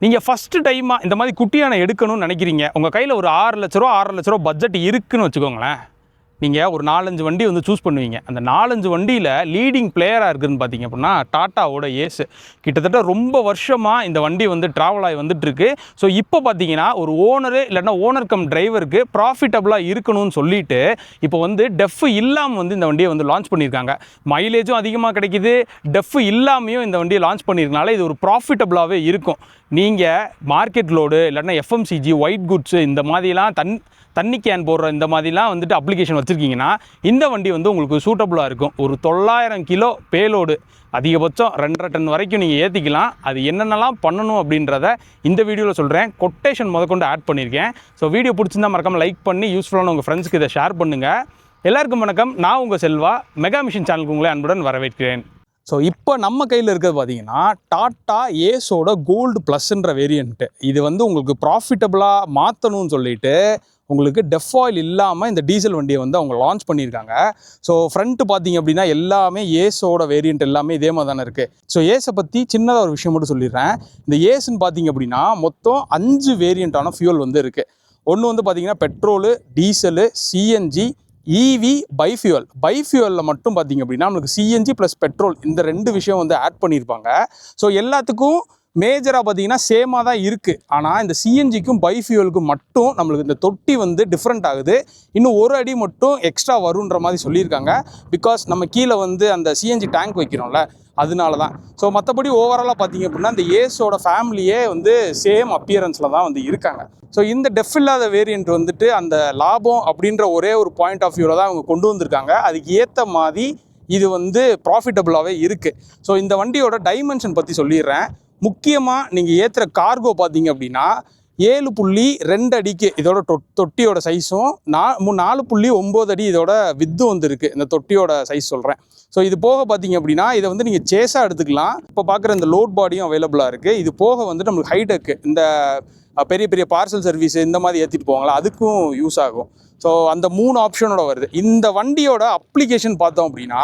நீங்கள் ஃபஸ்ட்டு டைமாக இந்த மாதிரி குட்டியான எடுக்கணும்னு நினைக்கிறீங்க, உங்கள் கையில் ஒரு 6 லட்ச ரூபா 6.5 லட்ச ரூபா பட்ஜெட் இருக்குதுன்னு வச்சுக்கோங்களேன். நீங்கள் ஒரு 4-5 வண்டி வந்து சூஸ் பண்ணுவீங்க. அந்த 4-5 வண்டியில் லீடிங் பிளேயராக இருக்குதுன்னு பார்த்தீங்க அப்படின்னா டாட்டாவோட ஏஸ். கிட்டத்தட்ட ரொம்ப வருஷமாக இந்த வண்டி வந்து ட்ராவல் ஆகி வந்துட்டுருக்கு. ஸோ இப்போ பார்த்தீங்கன்னா ஒரு ஓனரு இல்லைன்னா ஓனர் கம் டிரைவருக்கு ப்ராஃபிட்டபுளாக இருக்கணும்னு சொல்லிட்டு இப்போ வந்து டெஃப் இல்லாமல் வந்து இந்த வண்டியை வந்து லான்ச் பண்ணியிருக்காங்க. மைலேஜும் அதிகமாக கிடைக்கிது, டெஃப் இல்லாமையும் இந்த வண்டியை லான்ச் பண்ணியிருக்கனால இது ஒரு ப்ராஃபிட்டபுளாகவே இருக்கும். நீங்கள் மார்க்கெட் லோடு இல்லைன்னா எஃப்எம்சிஜி ஒயிட் குட்ஸு இந்த மாதிரிலாம் தண்ணி கேன் போடுற இந்த மாதிரிலாம் வந்துட்டு அப்ளிகேஷன் வச்சுருக்கீங்கன்னா இந்த வண்டி வந்து உங்களுக்கு சூட்டபுளாக இருக்கும். ஒரு 900 கிலோ பேலோடு அதிகபட்சம் 2.5 டன் வரைக்கும் நீங்கள் ஏற்றிக்கலாம். அது என்னென்னலாம் பண்ணணும் அப்படின்றத இந்த வீடியோவில் சொல்கிறேன். கொட்டேஷன் முதற்கொண்டு ஆட் பண்ணியிருக்கேன். ஸோ வீடியோ பிடிச்சிருந்தா மறக்காமல் லைக் பண்ணி யூஸ்ஃபுல்லான உங்கள் ஃப்ரெண்ட்ஸுக்கு இதை ஷேர் பண்ணுங்கள். எல்லாருக்கும் வணக்கம். நான் உங்கள் செல்வா. மெகா மிஷின் சேனலுக்கு உங்களை அன்புடன் வரவேற்கிறேன். ஸோ இப்போ நம்ம கையில் இருக்கிறது பார்த்தீங்கன்னா டாட்டா ஏஸோட கோல்டு ப்ளஸ்ன்ற வேரியண்ட்டு. இது வந்து உங்களுக்கு ப்ராஃபிட்டபுளாக மாற்றணும்னு சொல்லிட்டு உங்களுக்கு டெஃப் ஆயில் இல்லாமல் இந்த டீசல் வண்டியை வந்து அவங்க லான்ச் பண்ணியிருக்காங்க. ஸோ ஃப்ரண்ட்டு பார்த்தீங்க அப்படின்னா எல்லாமே ஏஸோட வேரியண்ட் எல்லாமே இதே மாதிரி தானே இருக்குது. ஸோ ஏஸை பற்றி சின்னதாக ஒரு விஷயம் மட்டும் சொல்லிடுறேன். இந்த ஏஸ்ன்னு பார்த்தீங்க அப்படின்னா மொத்தம் 5 வேரியண்ட்டான ஃபியூல் வந்து இருக்குது. ஒன்று வந்து பார்த்தீங்கன்னா பெட்ரோலு, டீசலு, சிஎன்ஜி, இவி, பைஃபியூவலில் மட்டும் பார்த்திங்க அப்படின்னா நம்மளுக்கு சிஎன்ஜி ப்ளஸ் பெட்ரோல் இந்த 2 விஷயம் வந்து ஆட் பண்ணியிருப்பாங்க. ஸோ எல்லாத்துக்கும் மேஜராக பார்த்தீங்கன்னா சேமாக தான் இருக்குது. ஆனால் இந்த சிஎன்ஜிக்கும் பைஃபியூவலுக்கும் மட்டும் நம்மளுக்கு இந்த தொட்டி வந்து டிஃப்ரெண்ட் ஆகுது. இன்னும் ஒரு அடி மட்டும் எக்ஸ்ட்ரா வருன்ற மாதிரி சொல்லியிருக்காங்க. பிகாஸ் நம்ம கீழே வந்து அந்த சிஎன்ஜி டேங்க் வைக்கிறோம்ல, அதனால தான். ஸோ மற்றபடி ஓவராலாக பார்த்தீங்க அப்படின்னா இந்த ஏஸோட ஃபேமிலியே வந்து சேம் அப்பியரன்ஸில் தான் வந்து இருக்காங்க. ஸோ இந்த டெஃப் இல்லாத வேரியண்ட் வந்துட்டு அந்த லாபம் அப்படின்ற ஒரே ஒரு பாயிண்ட் ஆஃப் வியூவில் தான் அவங்க கொண்டு வந்திருக்காங்க. அதுக்கு ஏற்ற மாதிரி இது வந்து ப்ராஃபிட்டபுளாகவே இருக்குது. ஸோ இந்த வண்டியோட டைமென்ஷன் பற்றி சொல்லிடுறேன். முக்கியமாக நீங்கள் ஏற்றுற கார்கோ பார்த்தீங்க அப்படின்னா 7.2 அடிக்கு இதோட தொட்டியோட சைஸும் 4.9 அடி இதோட வித்தும் வந்து இருக்குது. இந்த தொட்டியோட சைஸ் சொல்கிறேன். ஸோ இது போக பார்த்தீங்க அப்படின்னா இதை வந்து நீங்கள் சேஸாக எடுத்துக்கலாம். இப்போ பார்க்குற இந்த லோட் பாடியும் அவைலபிளாக இருக்குது. இது போக வந்துட்டு நம்மளுக்கு ஹைடெக்கு இந்த பெரிய பெரிய பார்சல் சர்வீஸ் இந்த மாதிரி ஏற்றிட்டு போவாங்களா, அதுக்கும் யூஸ் ஆகும். ஸோ அந்த 3 ஆப்ஷனோட வருது. இந்த வண்டியோட அப்ளிகேஷன் பார்த்தோம் அப்படின்னா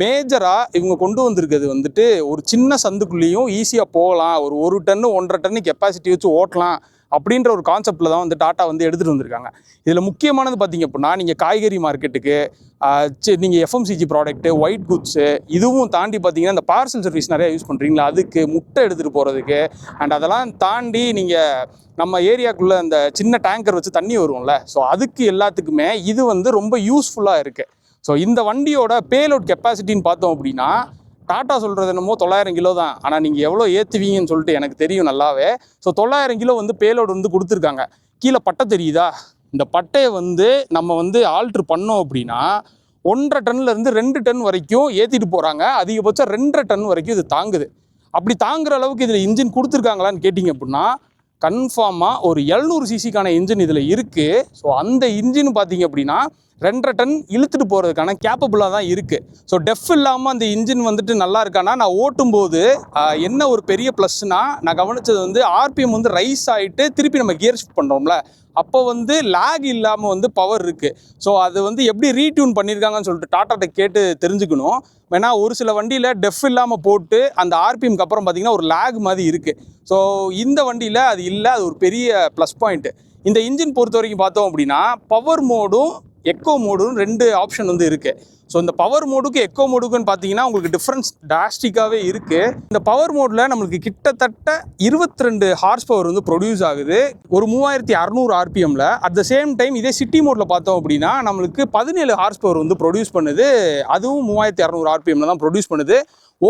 மேஜராக இவங்க கொண்டு வந்திருக்கிறது வந்துட்டு ஒரு சின்ன சந்துக்குள்ளேயும் ஈஸியாக போகலாம், ஒரு 1 டன் 1.5 டன் கெப்பாசிட்டி வச்சு ஓட்டலாம் அப்படின்ற ஒரு கான்செப்டில் தான் வந்து டாட்டா வந்து எடுத்துகிட்டு வந்திருக்காங்க. இதில் முக்கியமானது பார்த்திங்க அப்படின்னா நீங்கள் காய்கறி மார்க்கெட்டுக்கு, நீங்கள் எஃப்எம்சிஜி ப்ராடக்ட்டு, ஒயிட் குட்ஸு இதுவும் தாண்டி பார்த்தீங்கன்னா இந்த பார்சல் சர்வீஸ் நிறையா யூஸ் பண்ணுறீங்களா, அதுக்கு முட்டை எடுத்துகிட்டு போகிறதுக்கு அண்ட் அதெல்லாம் தாண்டி நீங்கள் நம்ம ஏரியாக்குள்ளே அந்த சின்ன டேங்கர் வச்சு தண்ணி வருவோம்ல, ஸோ அதுக்கு எல்லாத்துக்குமே இது வந்து ரொம்ப யூஸ்ஃபுல்லாக இருக்குது. ஸோ இந்த வண்டியோட பேலோட் கெப்பாசிட்டின்னு பார்த்தோம் அப்படின்னா டாட்டா சொல்கிறது என்னமோ 900 கிலோ தான். ஆனால் நீங்கள் எவ்வளோ ஏற்றுவீங்கன்னு சொல்லிட்டு எனக்கு தெரியும் நல்லாவே. ஸோ 900 கிலோ வந்து பேலோடு வந்து கொடுத்துருக்காங்க. கீழே பட்டை தெரியுதா, இந்த பட்டையை வந்து நம்ம வந்து ஆல்ட்ரு பண்ணோம் அப்படின்னா 1.5 டன்லேருந்து 2 டன் வரைக்கும் ஏற்றிட்டு போகிறாங்க. அதிகபட்சம் 2.5 டன் வரைக்கும் இது தாங்குது. அப்படி தாங்குற அளவுக்கு இதில் இன்ஜின் கொடுத்துருக்காங்களான்னு கேட்டிங்க அப்படின்னா கன்ஃபார்மாக ஒரு 700 சிசிக்கான இன்ஜின் இதில் இருக்குது. ஸோ அந்த இன்ஜின் பார்த்தீங்க அப்படின்னா 2.5 டன் இழுத்துட்டு போகிறதுக்கான கேப்பபுளாக தான் இருக்குது. ஸோ டெஃப் இல்லாமல் அந்த இன்ஜின் வந்துட்டு நல்லா இருக்கானா, நான் ஓட்டும்போது என்ன ஒரு பெரிய ப்ளஸ்னால் நான் கவனித்தது வந்து ஆர்பிஎம் வந்து ரைஸ் ஆகிட்டு திருப்பி நம்ம கியர் ஷிஃப்ட் பண்ணுறோம்ல, அப்போ வந்து லேக் இல்லாமல் வந்து பவர் இருக்குது. ஸோ அது வந்து எப்படி ரீட்யூன் பண்ணியிருக்காங்கன்னு சொல்லிட்டு டாட்டாட்ட கேட்டு தெரிஞ்சுக்கணும். ஏன்னா ஒரு சில வண்டியில் டெஃப் இல்லாமல் போட்டு அந்த ஆர்பிஎம்க்கு அப்புறம் பார்த்திங்கன்னா ஒரு லேக் மாதிரி இருக்குது. ஸோ இந்த வண்டியில் அது இல்லை, அது ஒரு பெரிய ப்ளஸ் பாயிண்ட்டு. இந்த இன்ஜின் பொறுத்த வரைக்கும் பார்த்தோம் அப்படின்னா பவர் மோடும் எக்கோ மோடுன்னு 2 ஆப்ஷன் வந்து இருக்குது. ஸோ இந்த பவர் மோடுக்கு எக்கோ மோடுக்குன்னு பார்த்தீங்கன்னா உங்களுக்கு டிஃப்ரென்ஸ் டிராஸ்டிக்காகவே இருக்குது. இந்த பவர் மோடில் நம்மளுக்கு கிட்டத்தட்ட 22 ஹார்ஸ் பவர் வந்து ப்ரொடியூஸ் ஆகுது ஒரு 3600 ஆர்பிஎம்மில். அட் த சேம் டைம் இதே சிட்டி மோடில் பார்த்தோம் அப்படின்னா நம்மளுக்கு 17 ஹார்ஸ் பவர் வந்து ப்ரொடியூஸ் பண்ணுது. அதுவும் 3600 ஆர்பிஎம்மில் தான் ப்ரொடியூஸ் பண்ணுது.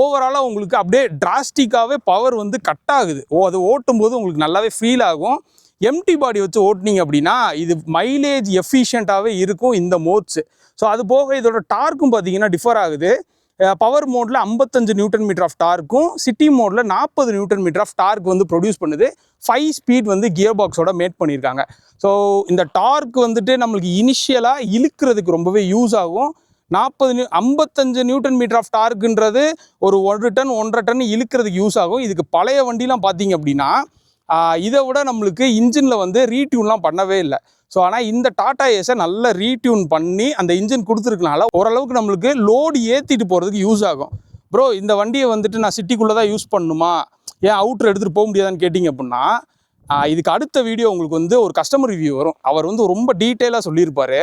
ஓவராலாக உங்களுக்கு அப்படியே டிராஸ்டிக்காகவே பவர் வந்து கட் ஆகுது. அது ஓட்டும்போது உங்களுக்கு நல்லாவே ஃபீல் ஆகும். எம்டி பாடி வச்சு ஓட்டினீங்க அப்படின்னா இது மைலேஜ் எஃபிஷியண்ட்டாகவே இருக்கும் இந்த மோட்ஸு. ஸோ அது போக இதோட டார்க்கும் பார்த்தீங்கன்னா டிஃபர் ஆகுது. பவர் மோடில் 55 நியூட்டன் மீட்டர் ஆஃப் டார்க்கும், சிட்டி மோடில் 40 நியூட்டன் மீட்டர் ஆஃப் டார்க் வந்து ப்ரொடியூஸ் பண்ணுது. 5 ஸ்பீட் வந்து கியர் பாக்ஸோட மேட் பண்ணியிருக்காங்க. ஸோ இந்த டார்க் வந்துட்டு நம்மளுக்கு இனிஷியலாக இழுக்கிறதுக்கு ரொம்பவே யூஸ் ஆகும். 55 நியூட்டன் மீட்டர் ஆஃப் டார்க்குன்றது ஒரு 1 டன் 1.5 டன் இழுக்கிறதுக்கு யூஸ் ஆகும். இதுக்கு பழைய வண்டிலாம் பார்த்தீங்க அப்படின்னா இதை விட நம்மளுக்கு இன்ஜினில் வந்து ரீட்யூன்லாம் பண்ணவே இல்லை. ஸோ ஆனால் இந்த டாடா ஏஸை நல்லா ரீட்யூன் பண்ணி அந்த இன்ஜின் கொடுத்துருக்கனால ஓரளவுக்கு நம்மளுக்கு லோடு ஏற்றிட்டு போகிறதுக்கு யூஸ் ஆகும். ப்ரோ இந்த வண்டியை வந்துட்டு நான் சிட்டிக்குள்ளே தான் யூஸ் பண்ணணுமா, ஏன் அவுட்ரு எடுத்துகிட்டு போக முடியாதான்னு கேட்டிங்க அப்படின்னா, இதுக்கு அடுத்த வீடியோ உங்களுக்கு வந்து ஒரு கஸ்டமர் ரிவ்யூ வரும். அவர் வந்து ரொம்ப டீட்டெயிலாக சொல்லியிருப்பார்.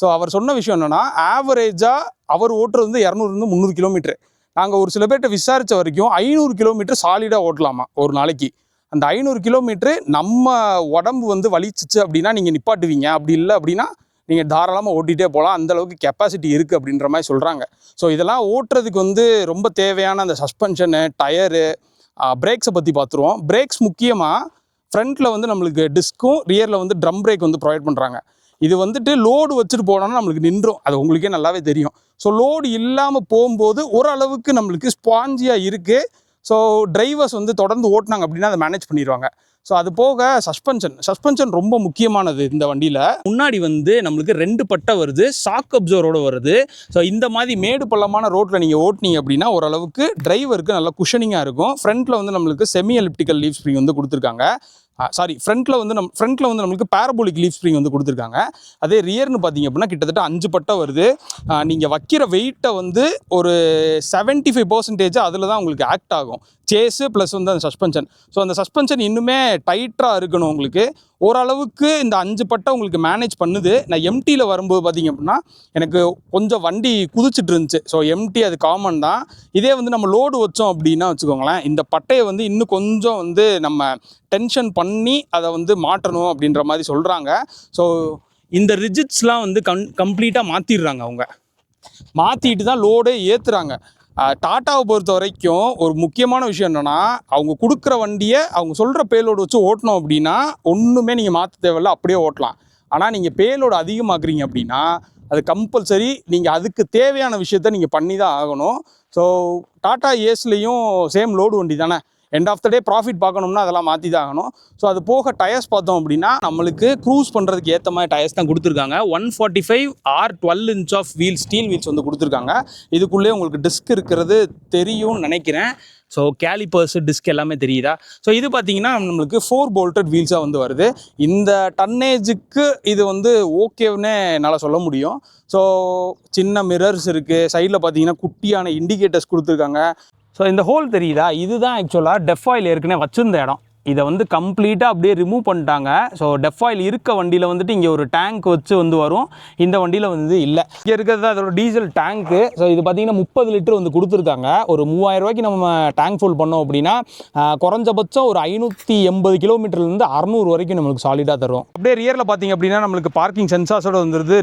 ஸோ அவர் சொன்ன விஷயம் என்னென்னா, ஆவரேஜாக அவர் ஓட்டுறது வந்து 200-300 கிலோமீட்டர். நாங்கள் ஒரு சில பேர்கிட்ட விசாரித்த வரைக்கும் 500 கிலோமீட்டர் சாலிடாக ஓட்டலாமா ஒரு நாளைக்கு. அந்த 500 கிலோமீட்ரு நம்ம உடம்பு வந்து வலிச்சிச்சு அப்படின்னா நீங்கள் நிப்பாட்டுவீங்க. அப்படி இல்லை அப்படின்னா நீங்கள் தாராளமாக ஓட்டிகிட்டே போகலாம். அந்தளவுக்கு கெப்பாசிட்டி இருக்குது அப்படின்ற மாதிரி சொல்கிறாங்க. ஸோ இதெல்லாம் ஓட்டுறதுக்கு வந்து ரொம்ப தேவையான அந்த சஸ்பென்ஷனு, டயரு, பிரேக்ஸை பற்றி பார்த்துருவோம். பிரேக்ஸ் முக்கியமாக ஃப்ரண்ட்டில் வந்து நம்மளுக்கு டிஸ்க்கும், ரியரில் வந்து ட்ரம் பிரேக் வந்து ப்ரொவைட் பண்ணுறாங்க. இது வந்துட்டு லோடு வச்சுட்டு போனோன்னா நம்மளுக்கு நின்றும். அது உங்களுக்கே நல்லாவே தெரியும். ஸோ லோடு இல்லாமல் போகும்போது ஓரளவுக்கு நம்மளுக்கு ஸ்பாஞ்சியாக இருக்குது. ஸோ டிரைவர்ஸ் வந்து தொடர்ந்து ஓட்டினாங்க அப்படின்னா அதை மேனேஜ் பண்ணிடுவாங்க. ஸோ அது போக சஸ்பென்ஷன் ரொம்ப முக்கியமானது இந்த வண்டியில். முன்னாடி வந்து நம்மளுக்கு 2 பட்டை வருது, ஷாக் அப்சர்வரோடு வருது. ஸோ இந்த மாதிரி மேடு பள்ளமான ரோட்டில் நீங்கள் ஓட்டினீங்க அப்படின்னா ஓரளவுக்கு டிரைவருக்கு நல்லா குஷனிங்காக இருக்கும். ஃப்ரண்ட்டில் வந்து நம்மளுக்கு செமி எலிப்டிக்கல் லீஃப் ஸ்ப்ரிங் வந்து கொடுத்துருக்காங்க. ஃப்ரண்ட்டில் வந்து நம்மளுக்கு பேரபோலிக் லீஃப் ஸ்ப்ரிங் வந்து கொடுத்துருக்காங்க. அதே ரியர்னு பார்த்தீங்க அப்படின்னா கிட்டத்தட்ட 5 பட்டை வருது. நீங்கள் வைக்கிற வெயிட்டை வந்து ஒரு 75% அதில் தான் உங்களுக்கு ஆக்ட் ஆகும். சேஸு ப்ளஸ் வந்து அந்த சஸ்பென்ஷன். ஸோ அந்த சஸ்பென்ஷன் இன்னுமே டைட்டாக இருக்கணும் உங்களுக்கு. ஓரளவுக்கு இந்த 5 பட்டை உங்களுக்கு மேனேஜ் பண்ணுது. நான் எம்டியில் வரும்போது பார்த்திங்க அப்படின்னா எனக்கு கொஞ்சம் வண்டி குதிச்சுட்டு இருந்துச்சு. ஸோ எம்டி அது காமன் தான். இதே வந்து நம்ம லோடு வச்சோம் அப்படின்னா வச்சுக்கோங்களேன், இந்த பட்டையை வந்து இன்னும் கொஞ்சம் வந்து நம்ம டென்ஷன் பண்ணி அதை வந்து மாற்றணும் அப்படின்ற மாதிரி சொல்கிறாங்க. ஸோ இந்த ரிஜிட்ஸ்லாம் வந்து கம்ப்ளீட்டாக மாற்றிடுறாங்க. அவங்க மாற்றிட்டு தான் லோடே ஏற்றுறாங்க. டாட்டாவை பொறுத்த வரைக்கும் ஒரு முக்கியமான விஷயம் என்னென்னா, அவங்க கொடுக்குற வண்டியை அவங்க சொல்கிற பேலோடு வச்சு ஓட்டணும் அப்படின்னா ஒன்றுமே நீங்கள் மாற்ற தேவையில்ல, அப்படியே ஓட்டலாம். ஆனால் நீங்கள் பேலோடு அதிகமாக்குறீங்க அப்படின்னா அது கம்பல்சரி நீங்கள் அதுக்கு தேவையான விஷயத்த நீங்கள் பண்ணி தான் ஆகணும். ஸோ டாட்டா ஏஸ்லேயும் சேம் லோடு வண்டி தானே, end of the day profit பார்க்கணும்னா அதெல்லாம் மாற்றி தான் ஆகணும். ஸோ அது போக டயர்ஸ் பார்த்தோம் அப்படின்னா நம்மளுக்கு க்ரூஸ் பண்ணுறதுக்கு ஏற்ற மாதிரி டயர்ஸ் தான் கொடுத்துருக்காங்க. 145 or 12 inch of wheel, steel wheels வந்து கொடுத்துருக்காங்க. இதுக்குள்ளே உங்களுக்கு டிஸ்க் இருக்கிறது தெரியும்னு நினைக்கிறேன். ஸோ கேலிப்பர்ஸு, டிஸ்க் எல்லாமே தெரியுதா. ஸோ இது பார்த்தீங்கன்னா நம்மளுக்கு 4 bolted வீல்ஸாக வந்து வருது. இந்த டன்னேஜுக்கு இது வந்து ஓகேன்னே என்னால் சொல்ல முடியும். ஸோ சின்ன மிரர்ஸ் இருக்குது, சைடில் பார்த்தீங்கன்னா குட்டியான இண்டிகேட்டர்ஸ் கொடுத்துருக்காங்க. ஸோ இந்த ஹோல் தெரியுதா, இதுதான் ஆக்சுவலாக டெஃப் ஆயில் ஏற்கனவே வச்சுருந்த இடம். இதை வந்து கம்ப்ளீட்டாக அப்படியே ரிமூவ் பண்ணிட்டாங்க. ஸோ டெஃப் ஆயில் இருக்க வண்டியில் வந்துட்டு இங்கே ஒரு டேங்க் வச்சு வந்து வரும். இந்த வண்டியில் வந்து இல்லை. இங்கே இருக்கிறது அதோட டீசல் டேங்க்கு. ஸோ இது பார்த்திங்கன்னா 30 லிட்டர் வந்து கொடுத்துருக்காங்க. ஒரு 3000 ரூபாய்க்கு நம்ம டேங்க் ஃபுல் பண்ணோம் அப்படின்னா குறைஞ்சபட்சம் ஒரு 580 கிலோமீட்டர்லேருந்து 600 வரைக்கும் நம்மளுக்கு சாலிடாக தரும். அப்படியே ரியரில் பார்த்திங்க அப்படின்னா நம்மளுக்கு பார்க்கிங் சென்சார்ஸோட வந்துருது.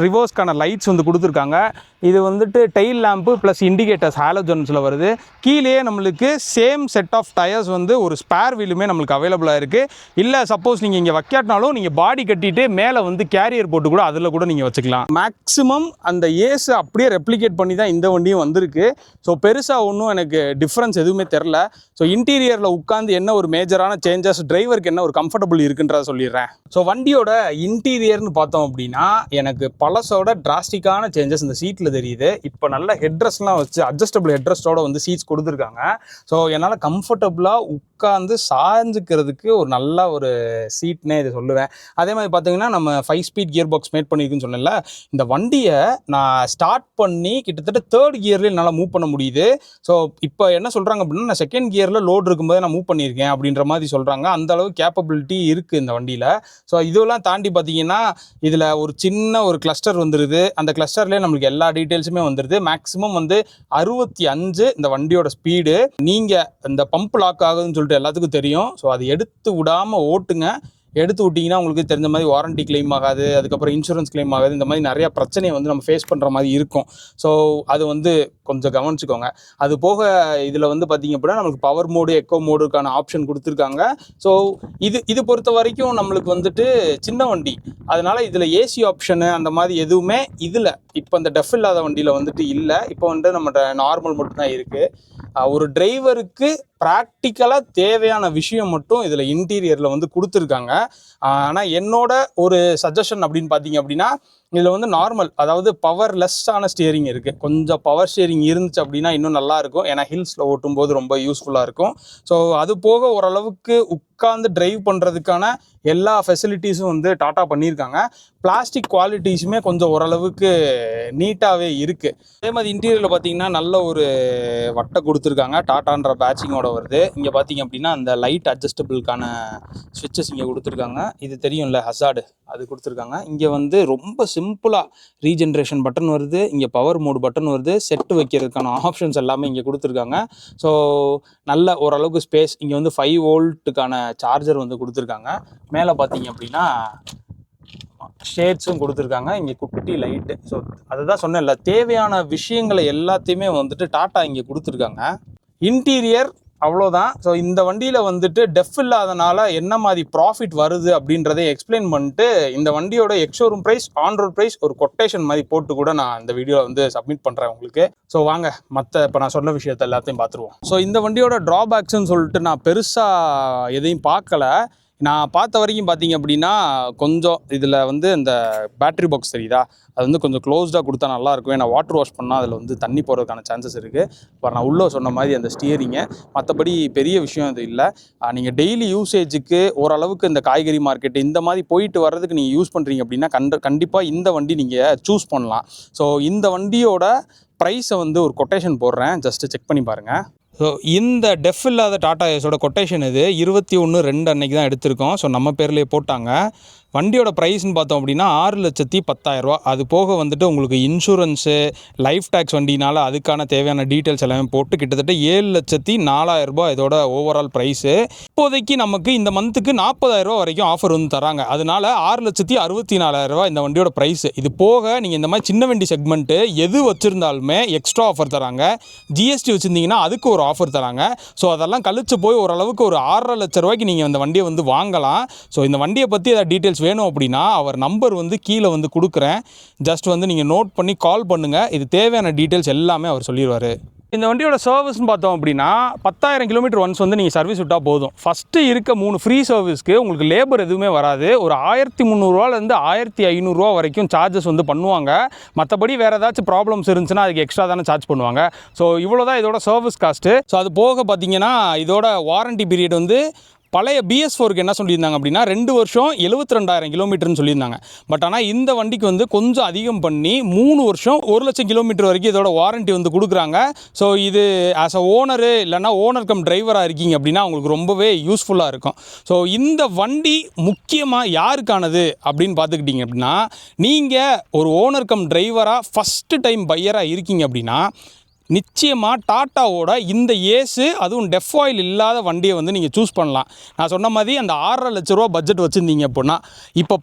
ரிவர்ஸ்க்கான லைட்ஸ் வந்து கொடுத்துருக்காங்க. இது வந்துட்டு டெயில் லேம்பு ப்ளஸ் இண்டிகேட்டர்ஸ் ஹாலோஜன்ஸில் வருது. கீழே நம்மளுக்கு சேம் செட் ஆஃப் டயர்ஸ் வந்து ஒரு ஸ்பேர் வீலுமே நம்மளுக்கு அவைலபிளாக இருக்குது. இல்லை சப்போஸ் நீங்கள் இங்கே வைக்காட்டினாலும் நீங்கள் பாடி கட்டிட்டு மேலே வந்து கேரியர் போட்டு கூட அதில் கூட நீங்கள் வச்சுக்கலாம். மேக்ஸிமம் அந்த ஏஸை அப்படியே ரெப்ளிகேட் பண்ணி தான் இந்த வண்டியும் வந்திருக்கு. ஸோ பெருசாக ஒன்றும் எனக்கு டிஃப்ரென்ஸ் எதுவுமே தெரில. ஸோ இன்டீரியரில் உட்காந்து என்ன ஒரு மேஜரான சேஞ்சஸ், டிரைவருக்கு என்ன ஒரு கம்ஃபர்டபுள் இருக்குன்றத சொல்லிடுறேன். ஸோ வண்டியோட இன்டீரியர்னு பார்த்தோம் அப்படின்னா எனக்கு பழசோட டிராஸ்டிக்கான சேஞ்சஸ் இந்த சீட்டில் தெரியுது. இப்போ நல்ல ஹெட்ரெஸ்ட்லாம் வச்சு அட்ஜஸ்டபிள் ஹெட்ரெஸ்ட்டோட வந்து சீட்ஸ் கொடுத்துருக்காங்க. ஸோ என்னால் கம்ஃபர்டபுளாக உட்காந்து சாஞ்சுக்கிறதுக்கு ஒரு நல்ல ஒரு சீட்னே இதை சொல்லுவேன். அதே மாதிரி பார்த்தீங்கன்னா நம்ம 5 ஸ்பீட் கியர் பாக்ஸ் மேட் பண்ணியிருக்குன்னு சொன்னேன்ல, இந்த வண்டியை நான் ஸ்டார்ட் பண்ணி கிட்டத்தட்ட 3rd கியர்லேயே என்னால் மூவ் பண்ண முடியுது. ஸோ இப்போ என்ன சொல்கிறாங்க அப்படின்னா, நான் 2nd கியரில் லோடு இருக்கும்போது நான் மூவ் பண்ணியிருக்கேன் அப்படின்ற மாதிரி சொல்கிறாங்க. அந்த அளவுக்கு கேப்பபிலிட்டி இருக்குது இந்த வண்டியில். ஸோ இதெல்லாம் தாண்டி பார்த்தீங்கன்னா இதில் ஒரு சின்ன ஒரு கிளஸ்டர் வந்துடுது. அந்த கிளஸ்டர்லேயே நம்மளுக்கு எல்லா டீட்டெயில்ஸுமே வந்துடுது. மேக்ஸிமம் வந்து 65 இந்த வண்டியோட ஸ்பீடு. நீங்கள் இந்த பம்ப் லாக் ஆகுதுன்னு சொல்லிட்டு எல்லாத்துக்கும் தெரியும். ஸோ அது எடுத்து விடாமல் ஓட்டுங்க. எடுத்து விட்டிங்கன்னா உங்களுக்கு தெரிஞ்ச மாதிரி வாரண்டி கிளைம் ஆகாது, அதுக்கப்புறம் இன்சூரன்ஸ் கிளைம் ஆகாது. இந்த மாதிரி நிறையா பிரச்சனையை வந்து நம்ம ஃபேஸ் பண்ணுற மாதிரி இருக்கும். ஸோ அது வந்து கொஞ்சம் கவனிச்சுக்கோங்க. அது போக இதில் வந்து பார்த்திங்க அப்படின்னா நம்மளுக்கு பவர் மோடு, எக்கோ மோடுக்கான ஆப்ஷன் கொடுத்துருக்காங்க. ஸோ இது பொறுத்த வரைக்கும் நம்மளுக்கு வந்துட்டு சின்ன வண்டி, அதனால் இதில் ஏசி ஆப்ஷனு அந்த மாதிரி எதுவுமே இதில் இப்போ இந்த டெஃப் இல்லாத வண்டியில் வந்துட்டு இல்லை. இப்போ வந்து நம்மகிட்ட நார்மல் மட்டும்தான் இருக்குது. ஒரு டிரைவருக்கு ப்ராக்டிக்கலாக தேவையான விஷயம் மட்டும் இதில் இன்டீரியரில் வந்து கொடுத்துருக்காங்க. ஆனால் என்னோட ஒரு சஜஷன் அப்படின்னு பார்த்தீங்க அப்படின்னா, இதில் வந்து நார்மல், அதாவது பவர்லெஸ்ஸான ஸ்டியரிங் இருக்குது. கொஞ்சம் பவர் ஸ்டியரிங் இருந்துச்சு அப்படின்னா இன்னும் நல்லாயிருக்கும். ஏன்னா ஹில்ஸில் ஓட்டும்போது ரொம்ப யூஸ்ஃபுல்லாக இருக்கும். ஸோ அது போக ஓரளவுக்கு உட்காந்து டிரைவ் பண்ணுறதுக்கான எல்லா ஃபெசிலிட்டிஸும் வந்து டாட்டா பண்ணியிருக்காங்க. பிளாஸ்டிக் குவாலிட்டிஸுமே கொஞ்சம் ஓரளவுக்கு நீட்டாகவே இருக்குது. அதே மாதிரி இன்டீரியரில் பார்த்தீங்கன்னா நல்ல ஒரு வட்டை கொடுத்துருக்காங்க. டாட்டான்ற பேட்சிங்கோட வருது. இங்கே பார்த்தீங்க அப்படின்னா அந்த லைட் அட்ஜஸ்டபிளுக்கான ஸ்விட்சஸ் இங்கே கொடுத்துருக்காங்க. இது தெரியும்ல, ஹசார்டு, அது கொடுத்துருக்காங்க. இங்கே வந்து ரொம்ப சிம்பிளாக ரீஜென்ரேஷன் பட்டன் வருது. இங்கே பவர் மோடு பட்டன் வருது. செட்டு வைக்கிறதுக்கான ஆப்ஷன்ஸ் எல்லாமே இங்கே கொடுத்துருக்காங்க. ஸோ நல்ல ஓரளவுக்கு ஸ்பேஸ். இங்கே வந்து 5 வோல்ட்டுக்கான சார்ஜர் வந்து கொடுத்துருக்காங்க. மேலே பார்த்தீங்க அப்படின்னா ஷேட்ஸும் கொடுத்துருக்காங்க. இங்கே குட்டி லைட்டு. ஸோ அதுதான் சொன்னேன்ல, தேவையான விஷயங்களை எல்லாத்தையுமே வந்துட்டு டாட்டா இங்கே கொடுத்துருக்காங்க. இன்டீரியர் அவ்வளோதான். ஸோ இந்த வண்டியில் வந்துட்டு டெஃப் இல்லாதனால என்ன மாதிரி ப்ராஃபிட் வருது அப்படின்றதை எக்ஸ்பிளைன் பண்ணிட்டு இந்த வண்டியோட ex showroom price, on road price ஒரு கொட்டேஷன் மாதிரி போட்டு கூட நான் இந்த வீடியோவில் வந்து சப்மிட் பண்ணுறேன் உங்களுக்கு. ஸோ வாங்க இப்போ நான் சொன்ன விஷயத்தை எல்லாத்தையும் பார்த்துருவோம். ஸோ இந்த வண்டியோட ட்ராபேக்ஸ்ன்னு சொல்லிட்டு நான் பெருசாக எதையும் பார்க்கல. நான் பார்த்த வரைக்கும் பார்த்தீங்க அப்படின்னா கொஞ்சம் இதில் வந்து இந்த பேட்ரி பாக்ஸ் தெரியுதா, அது வந்து கொஞ்சம் க்ளோஸ்டாக கொடுத்தா நல்லாயிருக்கும். ஏன்னா வாட்டர் வாஷ் பண்ணால் அதில் வந்து தண்ணி போகிறதுக்கான சான்சஸ் இருக்குது. இப்போ நான் உள்ளே சொன்ன மாதிரி அந்த ஸ்டியரிங்கு, மற்றபடி பெரிய விஷயம் அது இல்லை. நீங்கள் டெய்லி யூசேஜுக்கு ஓரளவுக்கு இந்த காய்கறி மார்க்கெட்டு இந்த மாதிரி போயிட்டு வர்றதுக்கு நீங்கள் யூஸ் பண்ணுறீங்க அப்படின்னா கண்டிப்பாக இந்த வண்டி நீங்கள் சூஸ் பண்ணலாம். ஸோ இந்த வண்டியோட ப்ரைஸை வந்து ஒரு கொட்டேஷன் போடுறேன், ஜஸ்ட்டு செக் பண்ணி பாருங்கள். ஸோ இந்த டெஃப் இல்லாத டாடா ஏஸோட கொட்டேஷன் இது 21/2 அன்னைக்கு தான் எடுத்திருக்கோம். ஸோ நம்ம பேர்லேயே போட்டாங்க. வண்டியோட ப்ரைஸ்ன்னு பார்த்தோம் அப்படின்னா 6,10,000 அது போக வந்துட்டு உங்களுக்கு இன்சூரன்ஸு, லைஃப் டேக்ஸ் வண்டினால் அதுக்கான தேவையான டீட்டெயில்ஸ் எல்லாமே போட்டு கிட்டத்தட்ட 7,04,000 இதோட ஓவரால் ப்ரைஸு. இப்போதைக்கு நமக்கு இந்த மந்த்துக்கு 40,000 வரைக்கும் ஆஃபர் வந்து தராங்க. அதனால 6,64,000 இந்த வண்டியோட ப்ரைஸு. இது போக நீங்கள் இந்த மாதிரி சின்ன வண்டி செக்மெண்ட்டு எது வச்சுருந்தாலுமே எக்ஸ்ட்ரா ஆஃபர் தராங்க. ஜிஎஸ்டி வச்சுருந்தீங்கன்னா அதுக்கு ஒரு ஆஃபர் தராங்க. ஸோ அதெல்லாம் கழிச்சு போய் ஓரளவுக்கு ஒரு 6.5 லட்ச ரூபாய்க்கு நீங்கள் இந்த வண்டியை வந்து வாங்கலாம். ஸோ இந்த வண்டியை பற்றி ஏதாவது டீட்டெயில்ஸ் வேணும் அப்படின்னா அவர் நம்பர் வந்து கீழே வந்து கொடுக்குறேன். ஜஸ்ட் வந்து நீங்கள் நோட் பண்ணி கால் பண்ணுங்கள். இது தேவையான டீட்டெயில்ஸ் எல்லாமே அவர் சொல்லிடுவார். இந்த வண்டியோட சர்வீஸ்னு பார்த்தோம் அப்படின்னா 10,000 கிலோமீட்டர் ஒன்ஸ் வந்து நீங்கள் சர்வீஸ் விட்டால் போதும். ஃபஸ்ட்டு இருக்க 3 ஃப்ரீ சர்வீஸ்க்கு உங்களுக்கு லேபர் எதுவுமே வராது. ஒரு 1,300 1,500 வரைக்கும் சார்ஜஸ் வந்து பண்ணுவாங்க. மற்றபடி வேறு ஏதாச்சும் ப்ராப்ளம்ஸ் இருந்துச்சுன்னா அதுக்கு எக்ஸ்ட்ரா தானே சார்ஜ் பண்ணுவாங்க. ஸோ இவ்வளோ தான் இதோட சர்வீஸ் காஸ்ட்டு. ஸோ அது போக பார்த்தீங்கன்னா இதோட வாரண்டி பீரியட் வந்து பழைய BS4க்கு என்ன சொல்லியிருந்தாங்க அப்படின்னா 2 வருஷம் 72,000 கிலோமீட்டர்னு சொல்லியிருந்தாங்க. பட் ஆனால் இந்த வண்டிக்கு வந்து கொஞ்சம் அதிகம் பண்ணி 3 வருஷம் 1,00,000 கிலோமீட்டர் வரைக்கும் இதோட வாரண்ட்டி வந்து கொடுக்குறாங்க. ஸோ இது ஆஸ் அ ஓனரு இல்லைனா ஓனர் கம் டிரைவராக இருக்கீங்க அப்படின்னா உங்களுக்கு ரொம்பவே யூஸ்ஃபுல்லாக இருக்கும். ஸோ இந்த வண்டி முக்கியமாக யாருக்கானது அப்படின்னு பார்த்துக்கிட்டிங்க அப்படின்னா, நீங்கள் ஒரு ஓனர் கம் டிரைவராக ஃபஸ்ட்டு டைம் பையராக இருக்கீங்க அப்படின்னா நிச்சயமாக டாட்டாவோட இந்த ஏஸு, அதுவும் டெஃப் ஆயில் இல்லாத வண்டியை வந்து நீங்கள் சூஸ் பண்ணலாம். நான் சொன்ன மாதிரி அந்த 6.5 லட்ச ரூபா பட்ஜெட் வச்சுருந்தீங்க அப்படின்னா, இப்போ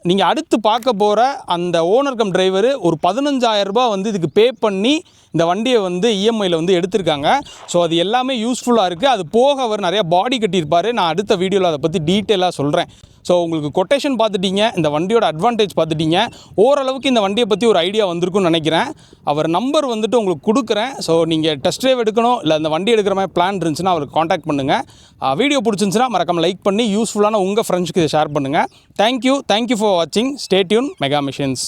நீங்கள் அடுத்து பார்க்க போகிற அந்த ஓனர் கம் டிரைவரு ஒரு 15,000 வந்து இதுக்கு பே பண்ணி இந்த வண்டியை வந்து இஎம்ஐயில் வந்து எடுத்திருக்காங்க. ஸோ அது எல்லாமே யூஸ்ஃபுல்லாக இருக்குது. அது போக அவர் நிறையா பாடி கட்டியிருப்பார். நான் அடுத்த வீடியோவில் அதை பற்றி டீட்டெயிலாக சொல்கிறேன். ஸோ உங்களுக்கு கொட்டேஷன் பார்த்துட்டீங்க, இந்த வண்டியோட அட்வான்டேஜ் பார்த்துட்டீங்க, ஓரளவுக்கு இந்த வண்டியை பற்றி ஒரு ஐடியா வந்திருக்குன்னு நினைக்கிறேன். அவர் நம்பர் வந்துட்டு உங்களுக்கு கொடுக்குறேன். ஸோ நீங்கள் டெஸ்ட் ட்ரைவ் எடுக்கணும் இல்லை அந்த வண்டி எடுக்கிற மாதிரி பிளான் இருந்துச்சுன்னா அவருக்கு காண்டாக்ட் பண்ணுங்கள். வீடியோ பிடிச்சிருந்துச்சுன்னா மறக்காம லைக் பண்ணி யூஸ்ஃபுல்லான உங்கள் ஃப்ரெண்ட்ஸ்க்கு இதை ஷேர் பண்ணுங்கள். தேங்க்யூ ஃபார் வாட்சிங். Stay tune mega machines.